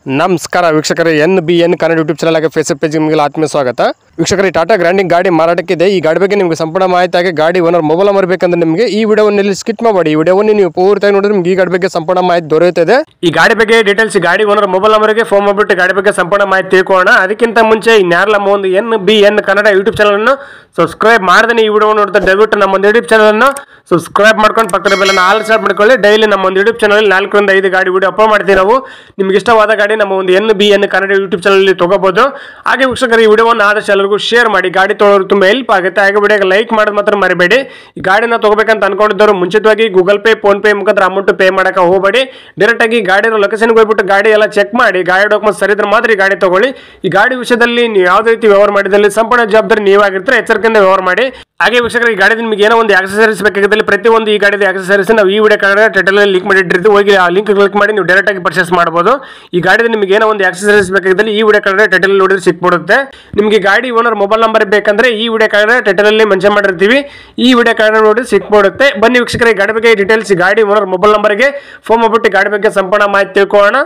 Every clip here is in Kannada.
ನಮಸ್ಕಾರ ವೀಕ್ಷಕರೇ, NBN ಕನ್ನಡ ಯೂಟ್ಯೂಬ್ ಚಾನಲ್ ಆಗಿ ಫೇಸ್ಬುಕ್ ಪೇಜ್ ನಿಮಗೆ ಆತ್ಮೀಯ ಸ್ವಾಗತ. ವೀಕ್ಷಕರೇ, ಟಾಟಾ ಗ್ರ್ಯಾಂಡಿಂಗ್ ಗಾಡಿ ಮಾರಾಟಕ್ಕಿದೆ. ಈ ಗಾಡಿ ಬಗ್ಗೆ ನಿಮಗೆ ಸಂಪೂರ್ಣ ಮಾಹಿತಿ ಆಗಿ ಗಾಡಿ ಓನರ್ ಮೊಬೈಲ್ ನಂಬರ್ ಬೇಕಂದ್ರೆ ನಿಮಗೆ ಈ ವಿಡಿಯೋವನ್ನು ಸ್ಕಿಪ್ ಮಾಡಬೇಡಿ. ಈ ವಿಡಿಯೋವನ್ನು ನೀವು ಪೂರ್ತಿಯಾಗಿ ನೋಡಿದ್ರೆ ನಿಮಗೆ ಈ ಗಾಡಿ ಬಗ್ಗೆ ಸಂಪೂರ್ಣ ಮಾಹಿತಿ ದೊರೆಯುತ್ತದೆ. ಈ ಗಾಡಿ ಬಗ್ಗೆ ಡೀಟೇಲ್ಸ್ ಗಾಡಿ ಓನರ್ ಮೊಬೈಲ್ ನಂಬರ್ಗೆ ಫೋನ್ ಮಾಡಿಬಿಟ್ಟು ಗಾಡಿ ಬಗ್ಗೆ ಸಂಪೂರ್ಣ ಮಾಹಿತಿ ತಿಳ್ಕೊಳ್ಳೋಣ. ಅದಕ್ಕಿಂತ ಮುಂಚೆ ಇನ್ಯಾರಲ್ಲ ಒಂದು NBN ಕನ್ನಡ ಯೂಟ್ಯೂಬ್ ಚಾನಲ್ ಅನ್ನು ಸಬ್ಸ್ಕ್ರೈಬ್ ಮಾಡದೇ ಈ ವಿಡಿಯೋ ನೋಡ್ತಾ ದಯವಿಟ್ಟು ನಮ್ಮ ಒಂದು ಯೂಟ್ಯೂಬ್ ಚಾನಲ್ ಅನ್ನು ಸಬ್ಸ್ಕ್ರೈಬ್ ಮಾಡ್ಕೊಂಡು ಪಕ್ಕದ ಬೆಲ್ಲನ್ನು ಆಲ್ ಸೆಟ್ ಮಾಡ್ಕೊಳ್ಳಿ. ಡೈಲಿ ನಮ್ಮ ಒಂದು ಯೂಟ್ಯೂಬ್ ಚಾನಲ್ 4 ರಿಂದ 5 ಗಾಡಿ ವಿಡಿಯೋ ಅಪ್ಲೋಡ್ ಮಾಡ್ತೀವಿ. ನಾವು ನಿಮ್ಗೆ ಇಷ್ಟವಾದ ಗಾಡಿ ನಮ್ಮ ಒಂದು NBN ಕನ್ನಡ ಯೂಟ್ಯೂಬ್ ಚಾನಲ್ ತಗೋಬಹುದು. ಹಾಗೆ ವೀಕ್ಷಕರು, ಈ ವಿಡಿಯೋವನ್ನು ಆದಷ್ಟು ಎಲ್ಲರಿಗೂ ಶೇರ್ ಮಾಡಿ. ಗಾಡಿ ತೊಗೊಳ್ಳೋರು ತುಂಬಾ ಹೆಲ್ಪ್ ಆಗುತ್ತೆ. ಹಾಗೆ ವಿಡಿಯೋಗೆ ಲೈಕ್ ಮಾಡೋದು ಮಾತ್ರ ಮರಿಬೇಡಿ. ಈ ಗಾಡಿನ ತಗೋಬೇಕಂತ ಅನ್ಕೊಂಡಿದ್ದವರು ಮುಂಚಿತವಾಗಿ ಗೂಗಲ್ ಪೇ, ಫೋನ್ ಪೇ ಮುಖಾಂತರ ಅಮೌಂಟ್ ಪೇ ಮಾಡಕ್ಕೆ ಹೋಗಬೇಡಿ. ಡೈರೆಕ್ಟ್ ಆಗಿ ಗಾಡಿ ಲೊಕೇಶನ್ಗೆ ಹೋಗ್ಬಿಟ್ಟು ಗಾಡಿ ಎಲ್ಲ ಚೆಕ್ ಮಾಡಿ, ಗಾಡಿ ಡಾಕ್ಯುಮೆಂಟ್ ಸರಿ ಇದ್ರೆ ಮಾತ್ರ ಈ ಗಾಡಿ ತಗೊಳ್ಳಿ. ಈ ಗಾಡಿ ವಿಷಯದಲ್ಲಿ ನೀವು ಯಾವುದೇ ರೀತಿ ವ್ಯವಹಾರ ಮಾಡಿದಲ್ಲಿ ಸಂಪೂರ್ಣ ಜವಾಬ್ದಾರಿ ನೀವಾಗಿರ್ತಾರೆ. ಎಚ್ಚರಿಕೆಯಿಂದ ವ್ಯವಹಾರ ಮಾಡಿ. ಹಾಗೆ ವೀಕ್ಷಕರು, ಈ ಗಾಡಿ ನಿಮಗೆ ಏನೋ ಒಂದು ಆಕ್ಸೆಸರೀಸ್ ಬೇಕಾಗಿದ್ದಲ್ಲಿ ಪ್ರತಿಯೊಂದು ಈ ಗಾಡಿದ ಆಕ್ಸೆಸರೀಸ್ ನಾವು ಈ ವಿಡಿಯೋ ಕಾರ್ಡ್ ಟೈಟಲ್ ಲಿಂಕ್ ಮಾಡಿಟ್ಟಿರ್ತೀವಿ. ಹೋಗಿ ಆ ಲಿಂಕ್ ಕ್ಲಿಕ್ ಮಾಡಿ ನೀವು ಡೈರೆಕ್ಟ್ ಆಗಿ ಪರ್ಚೇಸ್ ಮಾಡಬಹುದು. ಈ ಗಾಡಿದ ನಿಮಗೆ ಏನೋ ಒಂದು ಆಕ್ಸೆಸರೀಸ್ ಬೇಕಾಗಿದ್ದಲ್ಲಿ ಈ ವಿಡಿಯೋ ಕಾರ್ಡ್ ಟೈಟಲ್ ನೋಡಿದ್ರೆ ಸಿಕ್ಬಿಡುತ್ತೆ. ನಿಮಗೆ ಗಾಡಿ ಓನರ್ ಮೊಬೈಲ್ ನಂಬರ್ ಬೇಕಂದ್ರೆ ಈ ವಿಡಿಯೋ ಕಾರ್ಡ್ ಟೈಟಲ್ ಅಲ್ಲಿ ಮೆನ್ಷನ್ ಮಾಡಿರ್ತೀವಿ. ಈ ವಿಡಿಯೋ ಕಾರ್ಡ್ ನೋಡಿ ಸಿಕ್ಬಿಡುತ್ತೆ. ಬನ್ನಿ ವೀಕ್ಷಕರೇ, ಗಾಡಿ ಬಗ್ಗೆ ಡೀಟೇಲ್ಸ್ ಗಾಡಿ ಓನರ್ ಮೊಬೈಲ್ ನಂಬರ್ಗೆ ಫೋನ್ ಮಾಡ್ಬಿಟ್ಟು ಗಾಡಿ ಬಗ್ಗೆ ಸಂಪೂರ್ಣ ಮಾಹಿತಿ ತಿಳ್ಕೊಳ್ಳೋಣ.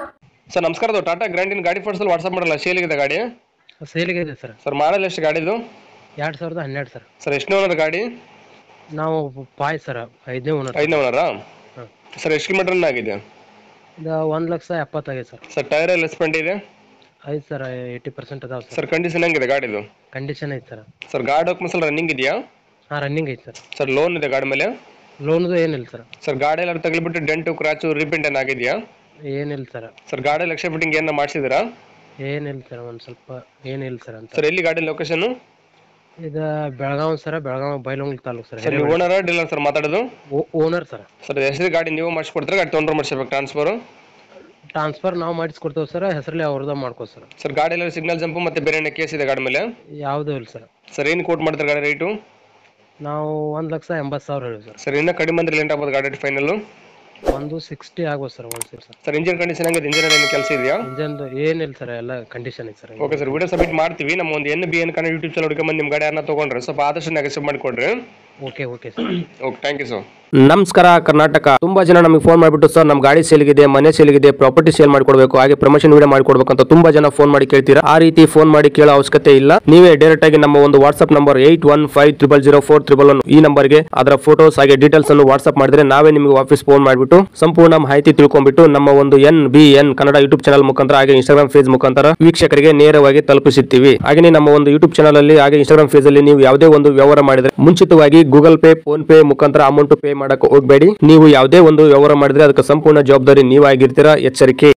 ಸರ್ ನಮಸ್ಕಾರ, ಟಾಟಾ ಗ್ರ್ಯಾಂಡಿನ ಗಾಡಿ ಫೋಟೋಸ್ ವಾಟ್ಸ್ಆಪ್ ಮಾಡಲ್ಲ, ಸೇಲಿಗಿದೆ ಗಾಡಿ? ಸೇಲಿಗೆ ಇದೆ ಸರ್. ಸರ್ ಮಾಡಲ್ ಎಷ್ಟು ಗಾಡಿದು? 2012 ಸರ್. ಸರ್ ಎಷ್ಟು ಓನರ್ ಗಾಡಿ? ನಾವು ಪಾಯ್ ಸರ್, 5ನೇ ಓನರ್. 5ನೇ ಓನರಾ? ಸರ್ ಎಷ್ಟು ಕಿಲೋಮೀಟರ್ ರನ್ ಆಗಿದೆ? ಇದು 1,70,000 ಆಗಿದೆ ಸರ್. ಸರ್ ಟೈರ್ ಎಲ್ಲ ಸ್ಪೆಂಡ್ ಇದೆ? ಐದು ಸರ್, 80% ಅದಾವ ಸರ್. ಸರ್ ಕಂಡೀಷನ್ ಹೆಂಗಿದೆ ಗಾಡಿದು? ಕಂಡೀಷನ್ ಐತೆ ಸರ್. ಸರ್ ಗಾಡಿ ಡಾಕ್ಯುಮೆಂಟ್ಸ್ ಎಲ್ಲ ರನ್ನಿಂಗ್ ಇದೆಯಾ? ಹಾಂ, ರನ್ನಿಂಗ್ ಐತೆ ಸರ್. ಸರ್ ಲೋನ್ ಇದೆ ಗಾಡಿ ಮೇಲೆ? ಲೋನ್ದು ಏನಿಲ್ಲ ಸರ್. ಸರ್ ಗಾಡಿ ಎಲ್ಲ ತಗಲಿಬಿಟ್ಟು ಡೆಂಟು ಕ್ರಾಚು ರೀಪೇಂಟ್ ಏನಾಗಿದೆಯಾ? ಏನಿಲ್ಲ ಸರ್. ಸರ್ ಗಾಡಿ ಲಕ್ಷ ಫಿಟ್ಟಿಂಗ್ ಏನು ಮಾಡಿಸಿದಿರಾ? ಏನಿಲ್ಲ ಸರ್, ಒಂದು ಸ್ವಲ್ಪ ಏನಿಲ್ಲ ಸರ್ ಅಂತ. ಸರ್ ಎಲ್ಲಿ ಗಾಡಿ ಲೊಕೇಶನ್? ಇದು Belagavi sir, Belagavi Bailhongal taluk sir. Sir ನೀವು ಓನರ್ ಡೀಲರ್ ಸರ್ ಮಾತಾಡೋದು? Owner sir. ಸರ್ ಹೆಸರು ಗಾಡಿ ನೀವು ಮಾಡಿಸ್ಕೊಡ್ತಾರೆ, ಗಾಡಿ ತೊಗೊಂಡ್ರೆ ಮಾಡಿಸ್ಬೇಕು ಟ್ರಾನ್ಸ್ಫರ್? ಟ್ರಾನ್ಸ್ಫರ್ ನಾವು ಮಾಡಿಸ್ಕೊಡ್ತೇವೆ ಸರ್, ಹೆಸರಲ್ಲಿ ಅವ್ರದ್ದು ಮಾಡ್ಕೋ ಸರ್. ಸರ್ ಗಾಡಿ ಎಲ್ಲ ಸಿಗ್ನಲ್ ಜಂಪು ಮತ್ತೆ ಬೇರೆ ಕೇಸ್ ಇದೆ ಗಾಡಿ ಮೇಲೆ? ಯಾವುದೂ ಇಲ್ಲ ಸರ್. ಸರ್ ಏನು ಕೋಟ್ ಮಾಡ್ತಾರೆ ಗಾಡಿ ರೇಟು? ನಾವು 1,80,000 ಹೇಳಿ ಸರ್. ಸರ್ ಇನ್ನೂ ಕಡಿಮೆ ಅಂದ್ರೆ ಲೇಟ್ ಆಗ್ಬೋದು ಗಾಡಿ ಫೈನಲ್? 160 ಆಗ್ಬೋದು sir. 160 sir. Sir engine condition ಹೆಂಗಿದೆ? ಇಂಜಿನ್ ಏನು ಕೆಲಸ ಇದೆಯಾ? ಇಂಜನ್ದು ಏನಿಲ್ಲ ಸರ್, ಎಲ್ಲ ಕಂಡೀಷನ್ ಐತೆ sir. Okay sir, video submit ಮಾಡ್ತೀವಿ. ನಮ್ಮ ಒಂದು NBN ಕನ್ನಡ ಯೂಟ್ಯೂಬ್ ಚಾನಲ್ ಹುಡುಕಿ ನಿಮ್ಮ ಗಾಡಿ ಯಾರನ್ನ ತೊಗೊಂಡ್ರೆ ಸ್ವಲ್ಪ ಆದಷ್ಟು ನೆಗೆಸಿವ್ ಮಾಡಿಕೊಡ್ರಿ. Okay sir. Okay, thank you sir. ನಮಸ್ಕಾರ ಕರ್ನಾಟಕ. ತುಂಬಾ ಜನ ನಮಗೆ ಫೋನ್ ಮಾಡಿಬಿಟ್ಟು ಸರ್ ನಮ್ಮ ಗಾಡಿ ಸೇಲ್ಗಿದೆ, ಮನೆ ಸೇಲ್ಗಿದೆ, ಪ್ರಾಪರ್ಟಿ ಸೇಲ್ ಮಾಡಿಕೊಡ್ಬೇಕು, ಹಾಗೆ ಪ್ರಮೋಷನ್ ವಿಡಿಯೋ ಮಾಡಿಕೊಡ್ಬೇಕು ಅಂತ ತುಂಬಾ ಜನ ಫೋನ್ ಮಾಡಿ ಕೇಳ್ತೀರಾ. ಆ ರೀತಿ ಫೋನ್ ಮಾಡಿ ಕೇಳೋ ಅವಶ್ಯಕತೆ ಇಲ್ಲ. ನೀವೇ ಡೈರೆಕ್ಟ್ ಆಗಿ ನಮ್ಮ ಒಂದು ವಾಟ್ಸ್ಆಪ್ ನಂಬರ್ 81500411 ಈ ನಂಬರ್ಗೆ ಅದರ ಫೋಟೋಸ್ ಹಾಗೆ ಡೀಟೇಲ್ಸ್ ಅನ್ನು ವಾಟ್ಸ್ಆಪ್ ಮಾಡಿದ್ರೆ ನಾವೇ ನಿಮಗೆ ವಾಪಸ್ ಫೋನ್ ಮಾಡಿಬಿಟ್ಟು ಸಂಪೂರ್ಣ ಮಾಹಿತಿ ತಿಳ್ಕೊಂಡ್ಬಿಟ್ಟು ನಮ್ಮ ಒಂದು NBN ಕನ್ನಡ ಯೂಟ್ಯೂಬ್ ಚಾನಲ್ ಮುಖಾಂತರ ಹಾಗೆ ಇನ್ಸ್ಟಾಗ್ರಾಮ್ ಪೇಜ್ ಮುಖಾಂತರ ವೀಕ್ಷಕರಿಗೆ ನೇರವಾಗಿ ತಲುಪಿಸುತ್ತೀವಿ. ಹಾಗೆ ನಮ್ಮ ಒಂದು ಯೂಟ್ಯೂಬ್ ಚಾನಲ್ ಅಲ್ಲಿ ಹಾಗೆ ಇನ್ಸ್ಟಾಗ್ರಾಮ್ ಪೇಜ್ ಅಲ್ಲಿ ನೀವು ಯಾವುದೇ ಒಂದು ವ್ಯವಹಾರ ಮಾಡಿದ್ರೆ ಮುಂಚಿತವಾಗಿ ಗೂಗಲ್ ಪೇ, ಫೋನ್ ಪೇ ಮುಖಾಂತರ ಅಮೌಂಟ್ ಪೇ ಮಾಡಕ್ಕೆ ಹೋಗಬೇಡಿ. ನೀವು ಯಾವುದೇ ಒಂದು ವ್ಯವಹಾರ ಮಾಡಿದ್ರೆ ಅದಕ್ಕೆ ಸಂಪೂರ್ಣ ಜವಾಬ್ದಾರಿ ನೀವಾಗಿರ್ತೀರಾ. ಎಚ್ಚರಿಕೆ.